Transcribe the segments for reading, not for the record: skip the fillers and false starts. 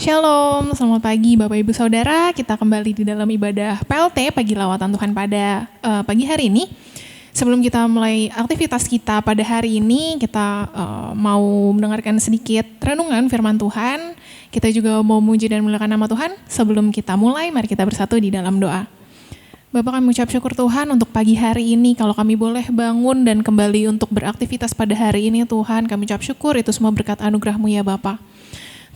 Shalom, selamat pagi Bapak Ibu Saudara. Kita kembali di dalam ibadah PLT Pagi Lawatan Tuhan pada pagi hari ini. Sebelum kita mulai aktivitas kita pada hari ini, kita mau mendengarkan sedikit renungan firman Tuhan. Kita juga mau memuji dan memuliakan nama Tuhan. Sebelum kita mulai, mari kita bersatu di dalam doa. Bapak, kami ucap syukur Tuhan untuk pagi hari ini. Kalau kami boleh bangun dan kembali untuk beraktivitas pada hari ini, Tuhan, kami ucap syukur itu semua berkat anugerah-Mu ya Bapak.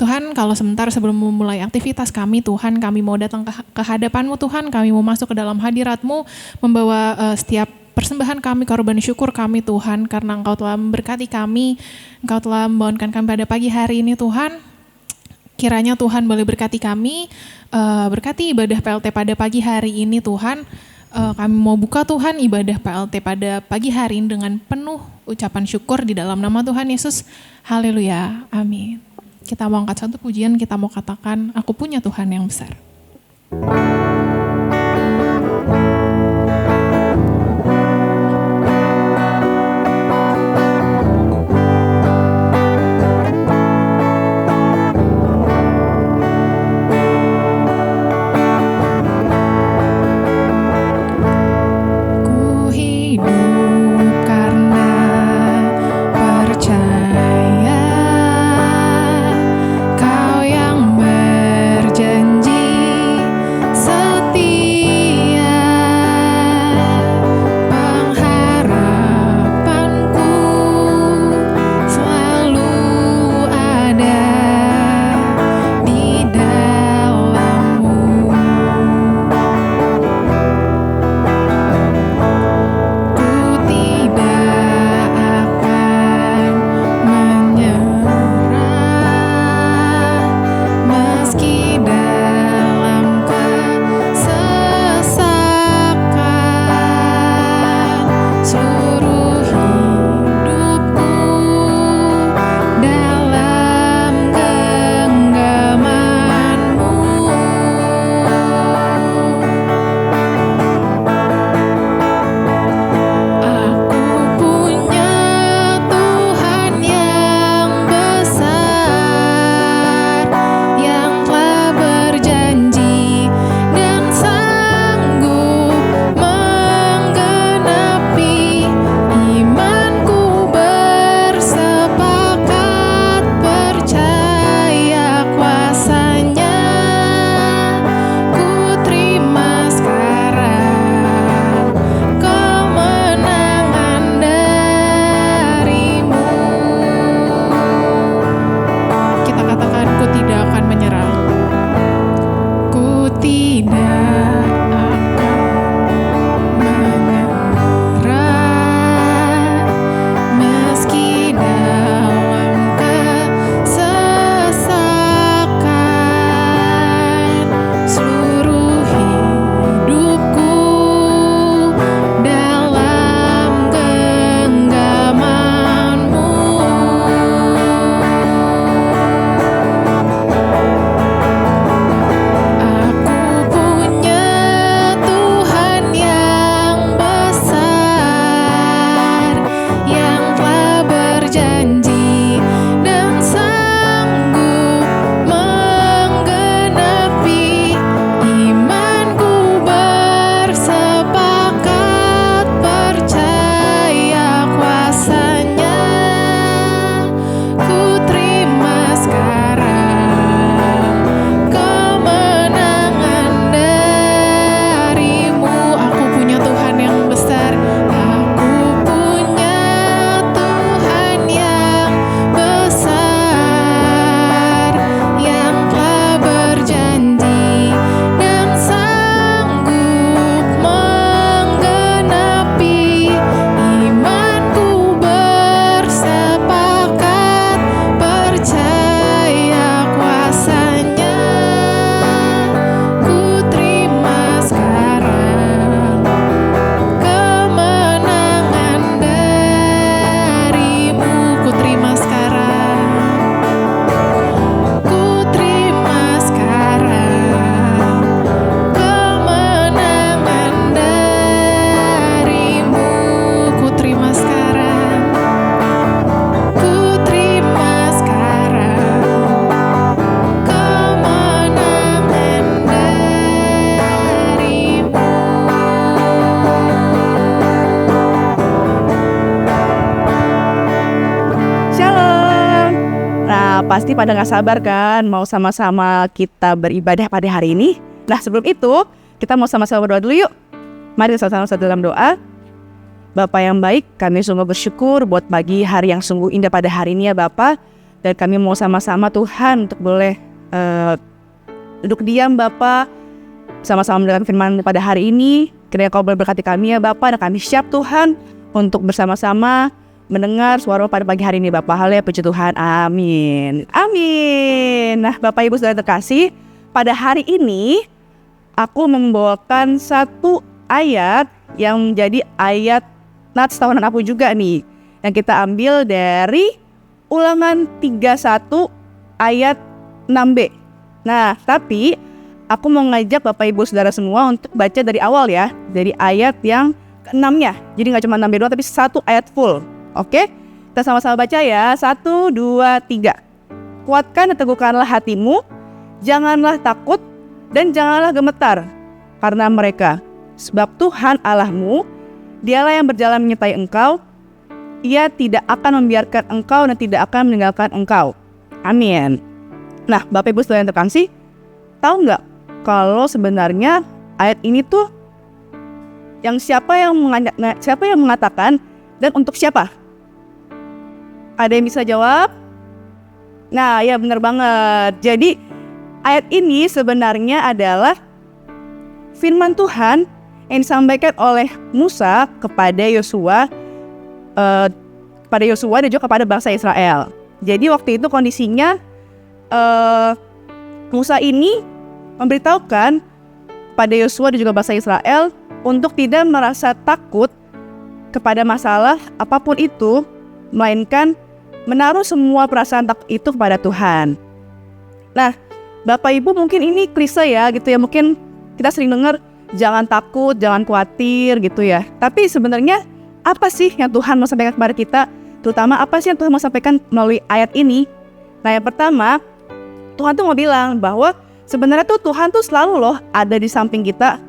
Tuhan, kalau sebentar sebelum memulai aktivitas kami, Tuhan, kami mau datang ke hadapan-Mu, Tuhan, kami mau masuk ke dalam hadirat-Mu, membawa setiap persembahan kami, korban syukur kami, Tuhan, karena Engkau telah memberkati kami, Engkau telah membangunkan kami pada pagi hari ini, Tuhan. Kiranya Tuhan boleh berkati kami, berkati ibadah PLT pada pagi hari ini, Tuhan. Kami mau buka Tuhan ibadah PLT pada pagi hari ini dengan penuh ucapan syukur di dalam nama Tuhan Yesus. Haleluya, amin. Kita mau angkat satu pujian, kita mau katakan, aku punya Tuhan yang besar. Kau yang berjanji pasti pada gak sabar kan mau sama-sama kita beribadah pada hari ini. Nah sebelum itu kita mau sama-sama berdoa dulu yuk. Mari kita sama-sama dalam doa. Bapa yang baik, kami sungguh bersyukur buat pagi hari yang sungguh indah pada hari ini ya Bapa. Dan kami mau sama-sama Tuhan untuk boleh duduk diam Bapa, sama-sama mendengar firman pada hari ini. Kiranya Kau berberkati kami ya Bapa, dan kami siap Tuhan untuk bersama-sama mendengar suara pada pagi hari ini Bapa. Haleluya, puji Tuhan, amin. Amin. Nah Bapak Ibu saudara terkasih, pada hari ini aku membawakan satu ayat yang menjadi ayat Nats tahunan aku juga nih, yang kita ambil dari Ulangan 31 ayat 6b. Nah tapi aku mau ngajak Bapak Ibu saudara semua untuk baca dari awal ya, dari ayat yang ke-6-nya. Jadi gak cuma 6b doang, tapi satu ayat full. Oke? Kita sama-sama baca ya. 1, 2, 3. Kuatkan dan teguhkanlah hatimu, janganlah takut dan janganlah gemetar karena mereka. Sebab Tuhan Allahmu, Dialah yang berjalan menyertai engkau. Ia tidak akan membiarkan engkau dan tidak akan meninggalkan engkau. Amin. Nah Bapak Ibu saudara yang terkasih, tahu nggak kalau sebenarnya ayat ini tuh siapa yang mengatakan dan untuk siapa? Ada yang bisa jawab? Nah ya benar banget. Jadi ayat ini sebenarnya adalah firman Tuhan yang disampaikan oleh Musa kepada Yosua, dan juga kepada bangsa Israel. Jadi waktu itu kondisinya Musa ini memberitahukan pada Yosua dan juga bangsa Israel untuk tidak merasa takut kepada masalah apapun itu, melainkan menaruh semua perasaan takut itu kepada Tuhan. Nah, Bapak Ibu mungkin ini klise ya gitu ya, mungkin kita sering dengar jangan takut, jangan khawatir gitu ya. Tapi sebenarnya apa sih yang Tuhan mau sampaikan kepada kita? Terutama apa sih yang Tuhan mau sampaikan melalui ayat ini? Nah yang pertama, Tuhan tuh mau bilang bahwa sebenarnya tuh Tuhan tuh selalu loh ada di samping kita.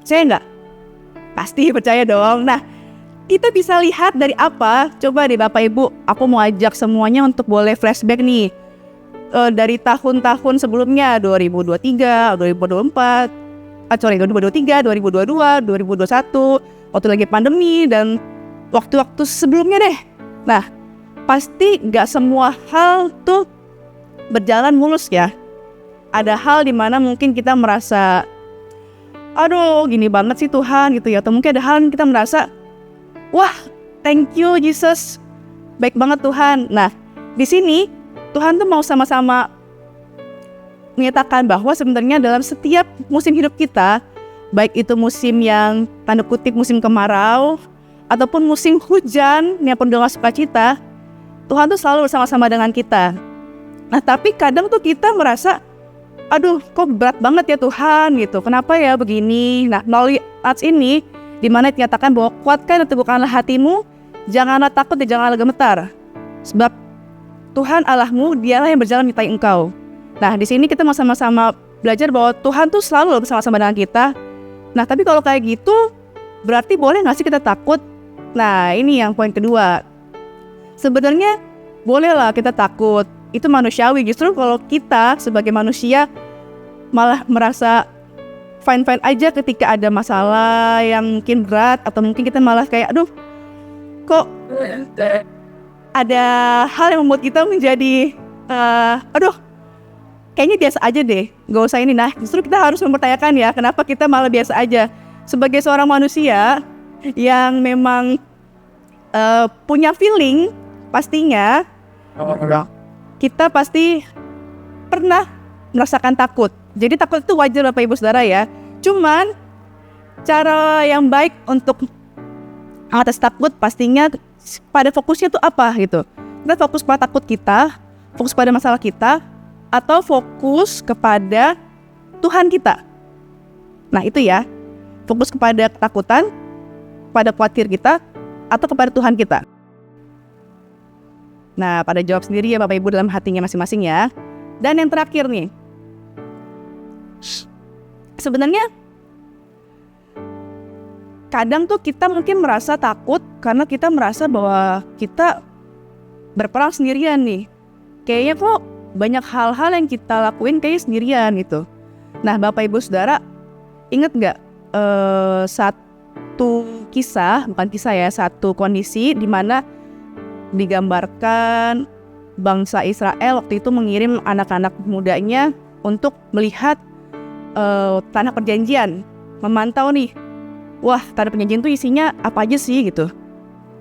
Percaya nggak? Pasti percaya dong. Nah kita bisa lihat dari apa? Coba deh Bapak Ibu, aku mau ajak semuanya untuk boleh flashback nih. Dari tahun-tahun sebelumnya, 2023, 2024, 2023, 2022, 2021, waktu lagi pandemi, dan waktu-waktu sebelumnya deh. Nah, pasti gak semua hal tuh berjalan mulus ya. Ada hal dimana mungkin kita merasa, aduh gini banget sih Tuhan gitu ya. Atau mungkin ada hal yang kita merasa, wah thank you Jesus, baik banget Tuhan. Nah, di sini Tuhan tuh mau sama-sama menyatakan bahwa sebenarnya dalam setiap musim hidup kita, baik itu musim yang tanda kutip musim kemarau ataupun musim hujan yang penuh dengan sukacita, Tuhan tuh selalu bersama-sama dengan kita. Nah tapi kadang tuh kita merasa, aduh kok berat banget ya Tuhan gitu, kenapa ya begini. Nah melalui ayat ini dimana dinyatakan bahwa kuatkan dan teguhkanlah hatimu, janganlah takut dan janganlah gemetar, sebab Tuhan Allahmu, Dialah yang berjalan menyertai engkau. Nah di sini kita mau sama-sama belajar bahwa Tuhan tuh selalu bersama-sama dengan kita. Nah tapi kalau kayak gitu berarti boleh gak sih kita takut? Nah ini yang poin kedua. Sebenarnya bolehlah kita takut, itu manusiawi. Justru kalau kita sebagai manusia malah merasa fine-fine aja ketika ada masalah yang mungkin berat, atau mungkin kita malah kayak aduh kok ada hal yang membuat kita menjadi aduh kayaknya biasa aja deh, gak usah ini. Nah justru kita harus mempertanyakan ya, kenapa kita malah biasa aja. Sebagai seorang manusia yang memang punya feeling, pastinya kita pasti pernah merasakan takut. Jadi takut itu wajar Bapak Ibu Saudara ya. Cuman cara yang baik untuk mengatasi takut pastinya pada fokusnya tuh apa gitu. Kita fokus pada takut kita, fokus pada masalah kita, atau fokus kepada Tuhan kita. Nah itu ya, fokus kepada ketakutan, pada khawatir kita, atau kepada Tuhan kita. Nah pada jawab sendiri ya Bapak Ibu dalam hatinya masing-masing ya. Dan yang terakhir nih, sebenarnya kadang tuh kita mungkin merasa takut karena kita merasa bahwa kita berperang sendirian nih. kayaknya kok banyak hal-hal yang kita lakuin kayak sendirian gitu. Nah, Bapak Ibu Saudara, ingat nggak satu kondisi di mana digambarkan bangsa Israel waktu itu mengirim anak-anak mudanya untuk melihat tanah perjanjian, memantau nih, wah tanah perjanjian itu isinya apa aja sih gitu.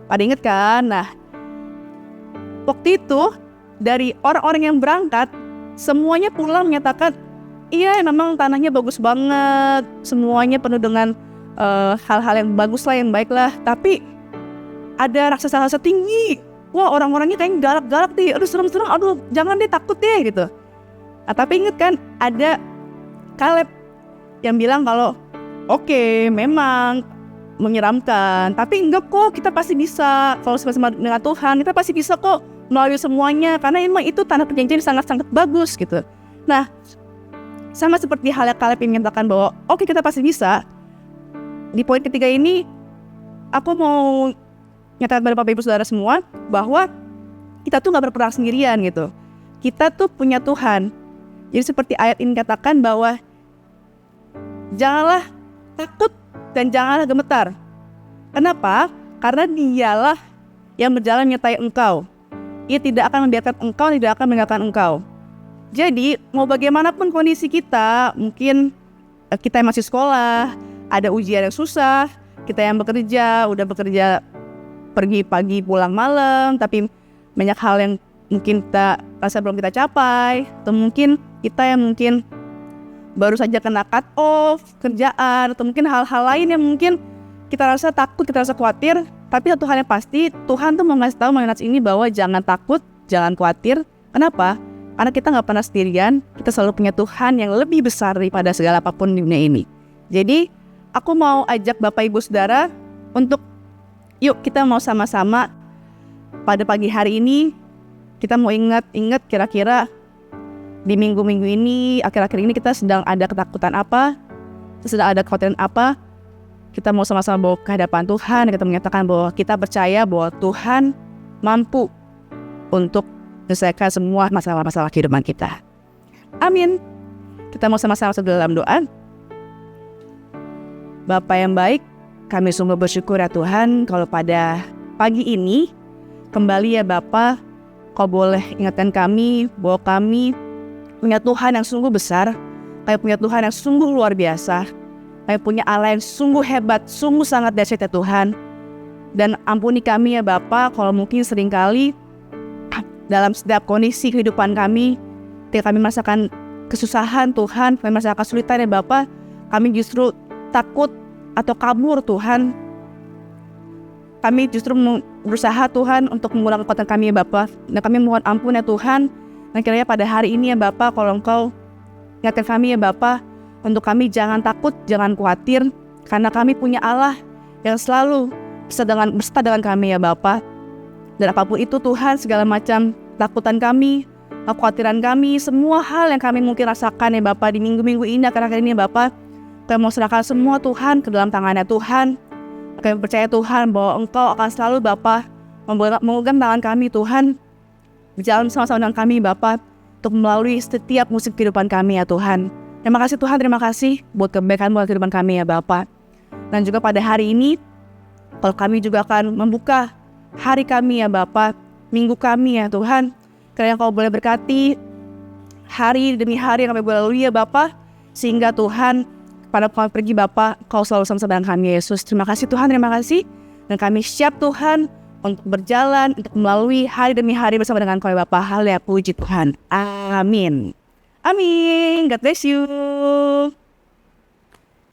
Pada inget kan? Nah, waktu itu dari orang-orang yang berangkat, semuanya pulang menyatakan, iya memang tanahnya bagus banget, semuanya penuh dengan hal-hal yang bagus lah, yang baik lah. Tapi ada raksasa-raksasa tinggi, wah orang-orangnya kayaknya galak-galak deh, aduh serem-serem, aduh jangan deh, takut deh gitu. Nah, tapi inget kan, ada Kaleb yang bilang kalau oke, memang menyeramkan, tapi enggak kok, kita pasti bisa. Kalau sama-sama dengan Tuhan, kita pasti bisa kok melalui semuanya, karena memang itu tanah perjanjian sangat-sangat bagus gitu. Nah, sama seperti halnya Kaleb yang menyatakan bahwa oke, kita pasti bisa. Di poin ketiga ini, aku mau nyatakan pada Bapak Ibu Saudara semua bahwa kita tuh gak berperang sendirian gitu. Kita tuh punya Tuhan. Jadi seperti ayat ini katakan bahwa janganlah takut dan janganlah gemetar. Kenapa? Karena Dialah yang berjalan menyertai engkau. Ia tidak akan membiarkan engkau, tidak akan meninggalkan engkau. Jadi mau bagaimanapun kondisi kita, mungkin kita yang masih sekolah, ada ujian yang susah, kita yang bekerja, udah bekerja pergi pagi pulang malam, tapi banyak hal yang mungkin kita rasa belum kita capai, atau mungkin kita yang mungkin baru saja kena cut off kerjaan, atau mungkin hal-hal lain yang mungkin kita rasa takut, kita rasa khawatir. Tapi satu hal yang pasti, Tuhan tuh mau ngasih tahu mengenai ini bahwa jangan takut, jangan khawatir. Kenapa? Karena kita gak pernah sendirian, kita selalu punya Tuhan yang lebih besar daripada segala apapun di dunia ini. Jadi aku mau ajak Bapak Ibu Saudara untuk yuk kita mau sama-sama pada pagi hari ini, kita mau ingat kira-kira di minggu-minggu ini, akhir-akhir ini kita sedang ada ketakutan apa, sedang ada kekhawatiran apa. Kita mau sama-sama bawa ke hadapan Tuhan, kita menyatakan bahwa kita percaya bahwa Tuhan mampu untuk menyelesaikan semua masalah-masalah kehidupan kita. Amin. Kita mau sama-sama dalam doa. Bapa yang baik, kami sungguh bersyukur ya Tuhan kalau pada pagi ini kembali ya Bapa, Kau boleh ingatkan kami bahwa kami punya Tuhan yang sungguh besar, kami punya Tuhan yang sungguh luar biasa, kami punya Allah yang sungguh hebat, sungguh sangat dahsyat ya Tuhan. Dan ampuni kami ya Bapa kalau mungkin seringkali dalam setiap kondisi kehidupan kami, ketika kami merasakan kesusahan Tuhan, kami merasakan kesulitan ya Bapa, kami justru takut atau kabur Tuhan. Kami justru berusaha Tuhan untuk mengurangi kekuatan kami ya Bapa. Dan kami mohon ampun ya Tuhan. Dan kiranya pada hari ini ya Bapa, kalau Engkau ingatkan kami ya Bapa, untuk kami jangan takut, jangan khawatir, karena kami punya Allah yang selalu beserta dengan kami ya Bapa. Dan apapun itu Tuhan, segala macam takutan kami, kekhawatiran kami, semua hal yang kami mungkin rasakan ya Bapa di minggu-minggu ini, akhir-akhir ini ya Bapa, kami mau serahkan semua Tuhan ke dalam tangannya Tuhan. Kami percaya Tuhan bahwa Engkau akan selalu Bapa memegang tangan kami Tuhan, berjalan sama-sama dengan kami Bapa, untuk melalui setiap musim kehidupan kami ya Tuhan. Terima kasih Tuhan, terima kasih buat kebaikan buat kehidupan kami ya Bapa. Dan juga pada hari ini, kalau kami juga akan membuka hari kami ya Bapa, minggu kami ya Tuhan, kiranya Kau boleh berkati hari demi hari yang kami boleh lalui ya Bapa, sehingga Tuhan pada kami pergi Bapa, Kau selalu sama-sama dengan kami Yesus. Terima kasih Tuhan, terima kasih. Dan kami siap Tuhan untuk berjalan, untuk melalui hari demi hari bersama dengan Kau Bapa. Haleluya, puji Tuhan. Amin. Amin. God bless you.